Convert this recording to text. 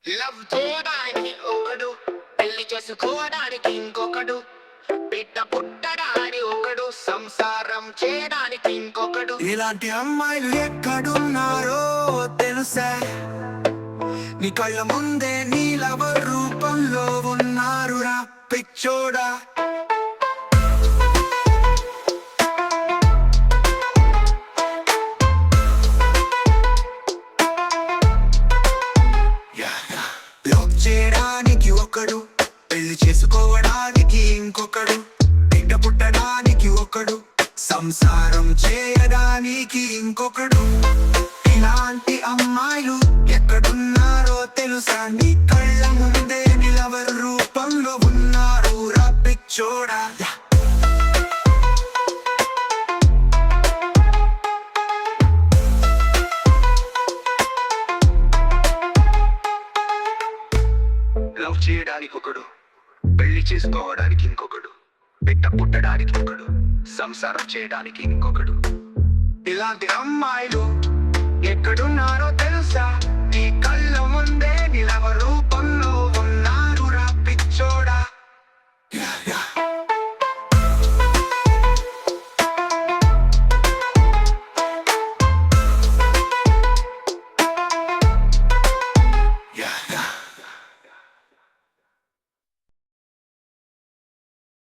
Love చేయడానికి ఒకడు, పెళ్లి చేసుకోవడానికి ఇంకొకడు, బిడ్డ పుట్టడానికి ఒకడు, సంసారం చేయడానికి ఇంకొకడు. ఇలాంటి అమ్మాయిలు ఎక్కడున్నారో తెలుసా? నీ కళ్ళ ముందే నీ లవర్ రూపంలో ఉన్నారురా పిచ్చోడా. లవ్ చేయడానికి ఒకడు, పెళ్లి చేసుకోవడానికి ఇంకొకడు, బిడ్డ పుట్టడానికి ఒకడు, సంసారం చేయడానికి ఇంకొకడు. ఇలాంటి అమ్మాయిలు ఎక్కడున్నారో తెలుసా? నీ కళ్ళ ముందే నిలవరు రూపంలో ఉన్నారు రా పిచ్చోడా. లవ్ చేయడానికి ఒకడు, పెళ్లి చేసుకోవడానికి ఇంకొకడు, బిడ్డ పుట్టడానికి ఒకడు, సంసారం చేయడానికి ఇంకొకడు. ఇలాంటి అమ్మాయిలు ఎక్కడున్నారో తెలుసా? నీ కళ్ళ ముందే నిలవరు